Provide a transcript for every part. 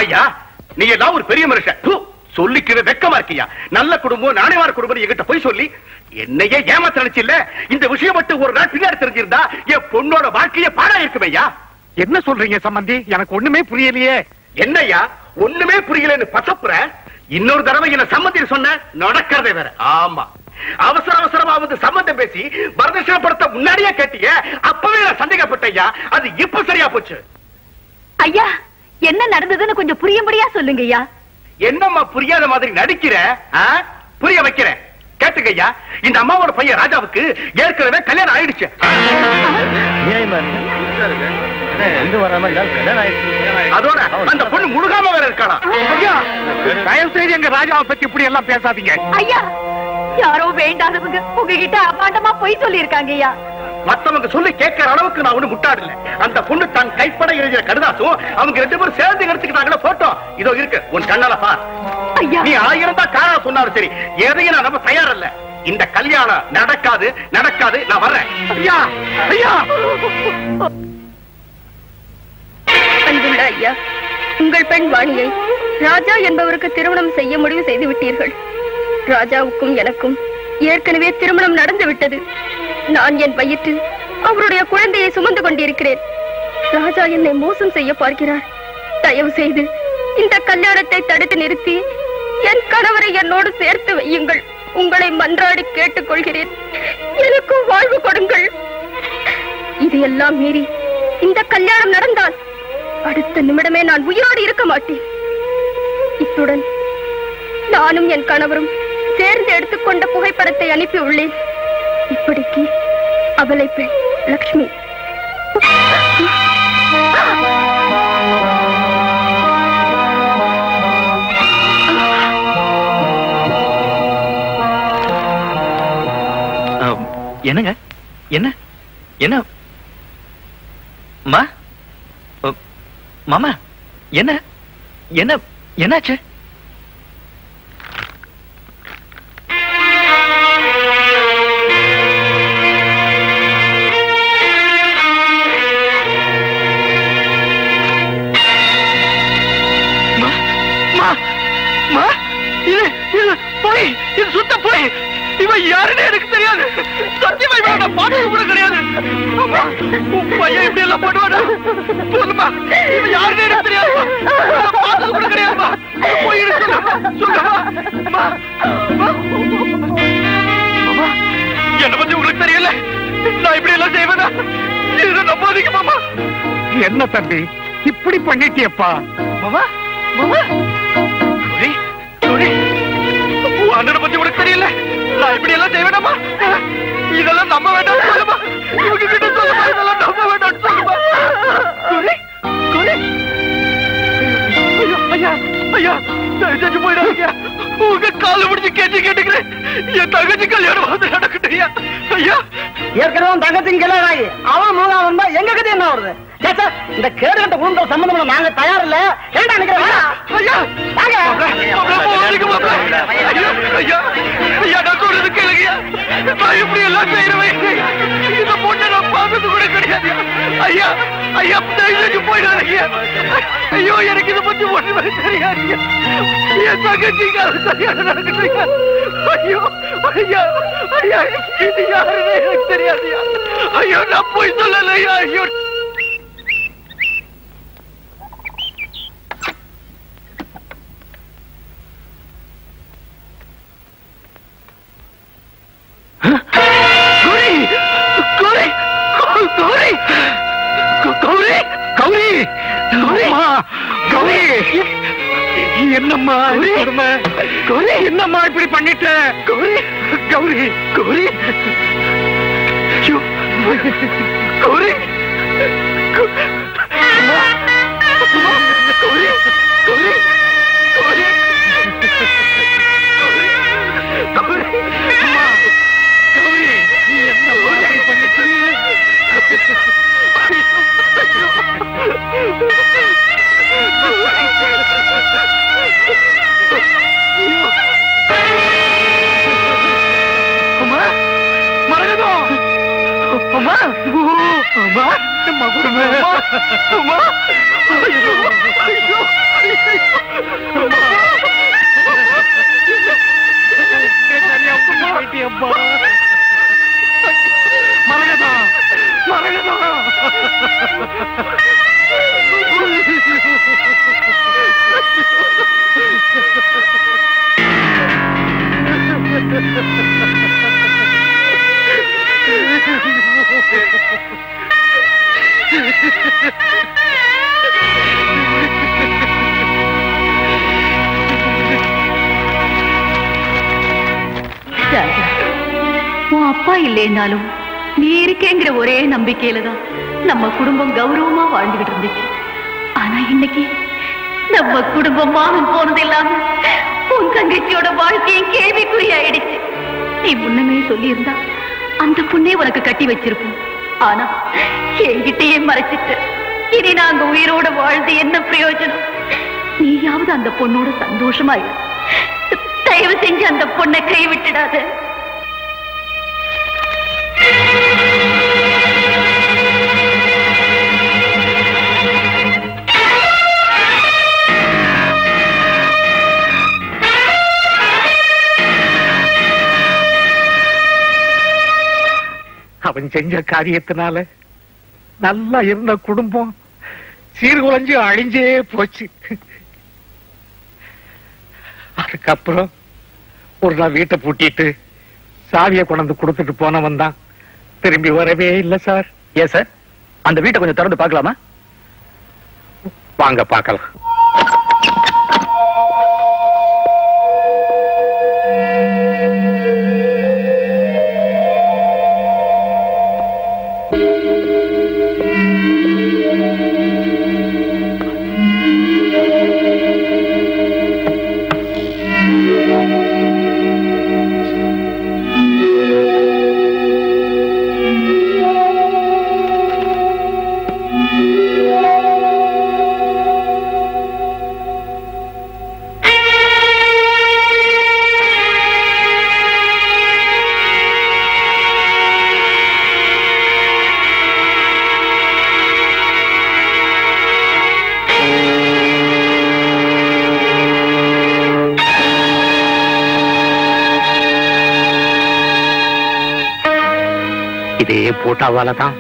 ஐயா நீ எல்லாம் ஒரு பெரிய மனுஷன் சொல்லிக்கிற வெக்கமா இருக்கியா? நல்ல குடும்பம் நாணயமான குடும்பம் என்கிட்ட போய் சொல்லி என்னையே ஏமாத்த நினைச்சு இல்ல. இந்த விஷயம் மட்டும் ஒரு நாள் பின்னாடி தெரிஞ்சிருந்தா என் பொண்ணோட வாழ்க்கையே பாடா இருக்குமையா. என்ன சொல்றீங்க சம்பந்தி? எனக்கு ஒண்ணுமே புரியலையே. என்னையா ஒண்ணுமே புரியலன்னு பசப்புற? இன்னொரு தடவை என்ன சம்மந்தி சொன்ன நடக்கிறதே வேற. ஆமா அவசர அவசரமா வந்து சம்பந்தம் பேசி வரதட்சணைப்படுத்த முன்னாடியே கேட்டிய. அப்பவே நான் சந்தேகப்பட்டையா. அது இப்ப சரியா போச்சு. ஐயா என்ன நடந்ததுன்னு கொஞ்சம் புரியும்படியா சொல்லுங்க ஐயா. என்னம்மா புரியாத மாதிரி நடிக்கிற? புரிய வைக்கிறேன் கேட்டுக்கையா. இந்த அம்மாவோட பையன் ராஜாவுக்கு ஏற்கனவே கல்யாணம் ஆயிடுச்சு. அதோட அந்த பொண்ணு முழுகாம வேற இருக்காளா? தயவு செய்து எங்க ராஜாவை பத்தி இப்படி எல்லாம் பேசாதீங்க ஐயா. யாரோ வேண்டாதவங்க உங்ககிட்ட அபாண்டமா போய் சொல்லி இருக்காங்க ஐயா. மத்தவங்க சொல்லி கேட்கிற அளவுக்கு நான் ஒண்ணு முட்டாடல. அந்த பொண்ணு தன் கைப்பட எழுதிய கடிதாசும் அவங்க 2 பேரும் சேர்ந்து எடுத்துக்கிட்டாங்களே போட்டோ இதோ இருக்கு உன் கண்ணால பார். நீ 1000 தான் காரணம் சொன்னாலும் சரி எதையும் நான் நம்ப தயாரில்ல. இந்த கல்யாணம் நடக்காது நடக்காது. நான் வர்றேன். ஐயா ஐயா அன்புள்ள ஐயா, உங்கள் பெண் வாணியை ராஜா என்பவருக்கு திருமணம் செய்ய முடிவு செய்து விட்டீர்கள். ராஜாவுக்கும் எனக்கும் ஏற்கனவே திருமணம் நடந்து விட்டது. நான் என் வயிற்றில் அவருடைய குழந்தையை சுமந்து கொண்டிருக்கிறேன். ராஜா என்னை மோசம் செய்ய பார்க்கிறார். தயவு செய்து இந்த கல்யாணத்தை தடுத்து நிறுத்தி என் கணவரை என்னோடு சேர்த்து வையுங்கள். உங்களை மன்றாடி கேட்டுக் கொள்கிறேன். எனக்கு வாழ்வு கொடுங்கள். இதையெல்லாம் மீறி இந்த கல்யாணம் நடந்தால் அடுத்த நிமிடமே நான் உயிரோடு இருக்க மாட்டேன். இத்துடன் நானும் என் கணவரும் சேர்ந்து எடுத்துக்கொண்ட புகைப்படத்தை அனுப்பி உள்ளேன். இப்படிக்கு அவளை பெண் லக்ஷ்மி. என்னங்க என்ன என்ன மாமா என்ன என்ன என்னாச்சு? இது சுத்த போய் இவன் யாருன்னு எனக்கு தெரியாது. சத்தியமா இவன் நான் பார்த்தது கூட கிடையாது. பையன் இப்படி எல்லாம் பண்ணுவானா? சொல்லுமா இவன் யாருன்னு எனக்கு தெரியாது. பார்த்தது கூட கிடையாதுமா. போய் சொல்லுமா. என்ன பத்தி உங்களுக்கு தெரியல. நான் இப்படி எல்லாம் செய்வேனா? இதை நம்பாதீங்க மாமா. என்ன தம்பி இப்படி பண்ணிட்டியப்பா? மாமா மாமா அண்ணனை பத்தி உனக்கு தெரியல. நான் இப்படி எல்லாம் செய்வேனாமா? இதெல்லாம் நம்ப வேண்டாம் சொல்லுமா. இவங்க கிட்ட சொல்லுமா இதெல்லாம் நம்ப வேண்டாம் சொல்லுமா. ஐயா ஐயா தயவு போயிடாதீங்க. உங்க கால முடிச்சு கேட்டுக்கிறேன். என் தங்கச்சி கல்யாணம் வந்து நடக்கட்டும் ஐயா. ஐயா ஏற்கனவே தங்கச்சிங்க கல்யாணம் ஆகி அவன் மூணாவது வந்தா எங்க கிட்ட என்ன வருது? இந்த கேடுகட்ட குடும்ப சம்பந்தம் நாங்க தயார் இல்ல. ஏண்டா நினைக்கிறேன் நான் சொல்றது கேளுங்க. நான் இப்படி எல்லாம் செய்யறேன். இந்த பொண்ணை நான் பார்த்தது கூட கிடையாது. ஐயா ஐயா தயவு போயிடாதீங்க. ஐயோ எனக்கு இதை பத்தி ஒண்ணுமே தெரியாது. என் தங்கச்சிக்காக சரியான நடக்குறீங்க. ஐயோ ஐயா ஐயா இது யாருன்னு எனக்கு தெரியாது. ஐயோ நான் போய் சொல்லலையா. ஐயோ என்னம்மா என்னம்மா இப்படி பண்ணிட்ட? கௌரி கௌரி கௌரி கௌரி மரகதா மரகதா உன் அப்பா இல்லைன்னாலும் நீ இருக்கேங்கிற ஒரே நம்பிக்கையில தான் நம்ம குடும்பம் கௌரவமா வாழ்ந்துகிட்டு இருந்துச்சு. ஆனா இன்னைக்கு நம்ம குடும்பம் மானம் போனது இல்லாம உன் தங்கச்சியோட வாழ்க்கையும் கேள்விக்குறியாயிடுச்சு. நீ முன்னமே சொல்லியிருந்தா அந்த பொண்ணே உனக்கு கட்டி வச்சிருப்போம். ஆனா என்கிட்டயே மறைச்சிட்டு இனி நாங்க உயிரோட வாழ்ந்து என்ன பிரயோஜனம்? நீயாவது அந்த பொண்ணோட சந்தோஷமா இரு. தயவு செஞ்சு அந்த பொண்ணை கைவிட்டுடாத. அவன் செஞ்ச காரியத்தினால நல்லா இருந்த குடும்பம் சீர்குலைஞ்சு அழிஞ்சே போச்சு. அதுக்கப்புறம் ஒரு நாள் வீட்டை பூட்டிட்டு சாவியை கொண்டு கொடுத்துட்டு போனவன் தான் திரும்பி வரவே இல்லை சார். ஏன் சார் அந்த வீட்டை கொஞ்சம் திறந்து பார்க்கலாமா? வாங்க பார்க்கலாம். இதே போட்டாவால தான்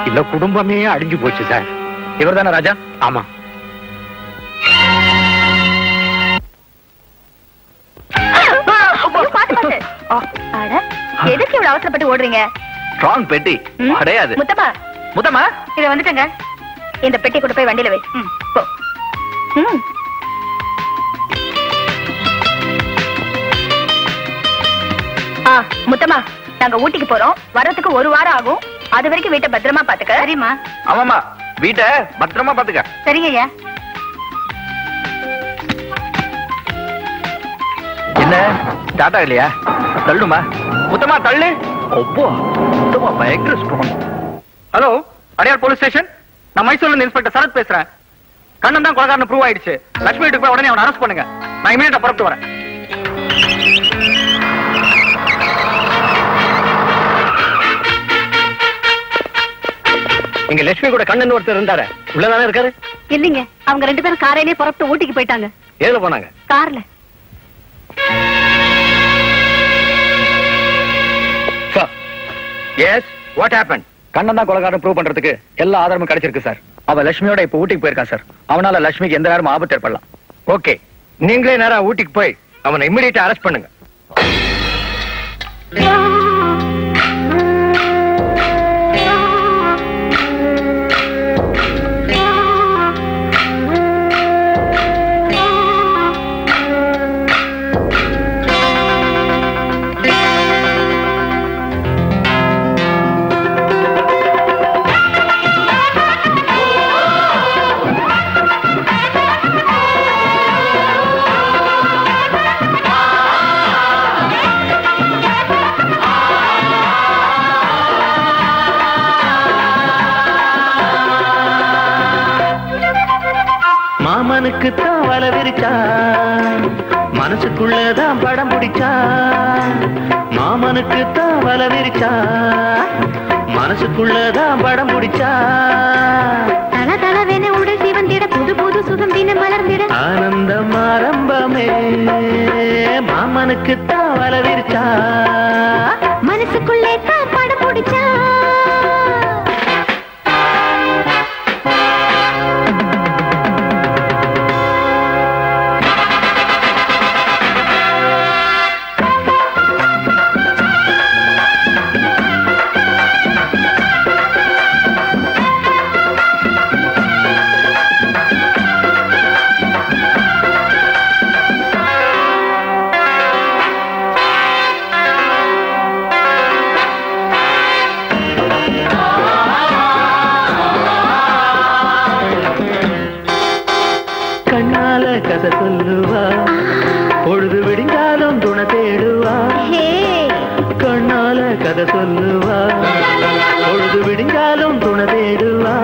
இந்த குடும்பமே அழிஞ்சு போச்சு சார். இவர் தானே ராஜா? ஆமா. எதுக்கு இவ்வளவு அவசரப்பட்டு ஓடுறீங்க? ஸ்ட்ராங் பெட்டி அடையாது. முத்தமா முத்தமா இத வந்துட்டங்க. இந்த பெட்டி கொண்டு போய் வண்டியில வை. போ. முத்தமா நாங்க ஊட்டிக்கு போறோம். வர்றதுக்கு 1 வாரம் ஆகும். அது வரைக்கும் வீட்டை பத்திரமா பாத்துக்க. சரிம்மா. ஆமாமா வீட்டை பத்திரமா பாத்துக்க. சரிங்க ஐயா. என்ன ஸ்டார்ட் ஆகலையா? தள்ளுமா முத்தமா தள்ளு. ஒப்போ முத்தமா பயங்கர strong. Hello, Adyar police station. நான் மைசூர்ல இன்ஸ்பெக்டர் சரத் பேசுறேன். கண்ணன் தான் கொலைகாரன் ப்ரூவ் ஆயிடுச்சு. லட்சுமி வீட்டுக்கு போய் உடனே அவனை அரெஸ்ட் பண்ணுங்க. நான் இமீடியட்டா புறப்பட்டு வரேன். இங்க லட்சுமி கூட கண்ணன் ஒருத்தர் இருந்தாரு. உள்ளதானே இருக்காரு? இல்லைங்க, அவங்க 2 பேரும் காரையிலே புறப்பட்டு ஊட்டிக்கு போயிட்டாங்க. ஏதுல போனாங்க? கார்ல. S, what happen? கண்ணன் தான் கொலைகாரன் ப்ரூவ் பண்றதுக்கு எல்லா ஆதாரமும் கிடைச்சிருக்கு சார். அவ லட்சுமியோட இப்ப ஊட்டிக்கு போயிருக்கான் சார். அவனால லட்சுமிக்கு எந்த நேரமும் ஆபத்து ஏற்படலாம். ஓகே, நீங்களே நேரா ஊட்டிக்கு போய் அவனை இமிடியேட்டா அரெஸ்ட் பண்ணுங்க. மாமனுக்கு தான் வல விரிச்சா, மனசுக்குள்ளதான் படம் பிடிச்சா. மாமனுக்கு தான் வல விரிச்சா, மனசுக்குள்ளதான் படம் பிடிச்சா. தல தலவென உடல் சிவந்திட புது புது சுகம் தினம் மலர்ந்திட ஆனந்தம் ஆரம்பமே மாமனுக்கு தான் வளவிருச்சா மனசுக்குள்ளே தான் படம் பிடிச்சா கதை சொல்லுவா பொழுது விடிஞ்சாலும் துணை தேடுவா கண்ணால கதை சொல்லுவா பொழுது விடிஞ்சாலும் துணை தேடுவா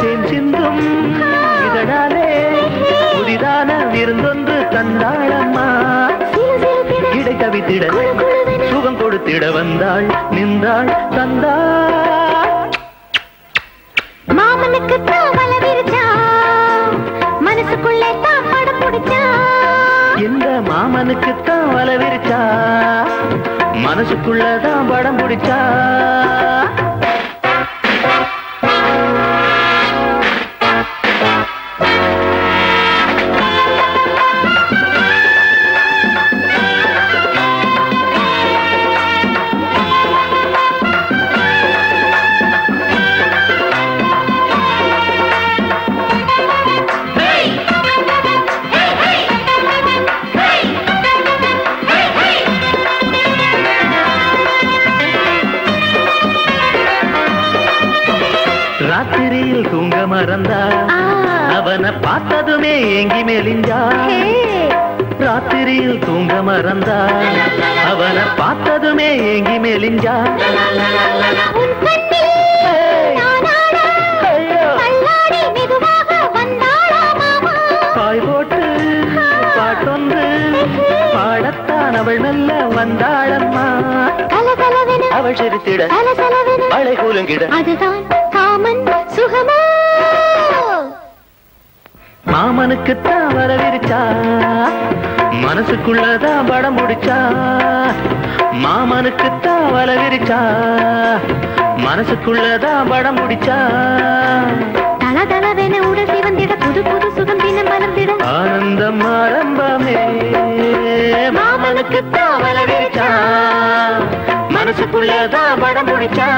தேன் சிந்தும் இதனாலே புதிதான விருந்தொன்று தந்தாளம்மா இடை கவித்திட சுகம் கொடுத்திட வந்தாள் நின்றாள் தந்தாள் மாமனுக்கு தான் வளவிருச்சா மனசுக்குள்ளே தான் படம் பிடிச்சா இந்த மாமனுக்கு தான் வளவிருச்சா மனசுக்குள்ளதான் படம் பிடிச்சா ராத்திரியில் தூங்க மறந்தா அவனை பார்த்ததுமே ஏங்கி மெலிஞ்சா ராத்திரியில் தூங்க மறந்தா அவனை பார்த்ததுமே ஏங்கி மெலிஞ்சா பாய் போட்டு பாட்டொன்று பாடத்தான் அவள் மெல்ல வந்தாளம்மா அவள் சிரித்திட மழை கூலுங்கிட அதுதான் காமன் சுகமோ மாமனுக்கு தான் வரவிருச்சா மனசுக்குள்ளதான் படம் முடிச்சா மாமனுக்கு தான் வரவிருச்சா மனசுக்குள்ளதான் படம் முடிச்சா தல தலவென உடல் சிவந்திட புது புது சுகம் தினம் மலர்ந்திட ஆனந்தம் ஆரம்பமே மாமனுக்கு தான் வரவிருச்சா மனசுக்குள்ளதான் படம் முடிச்சா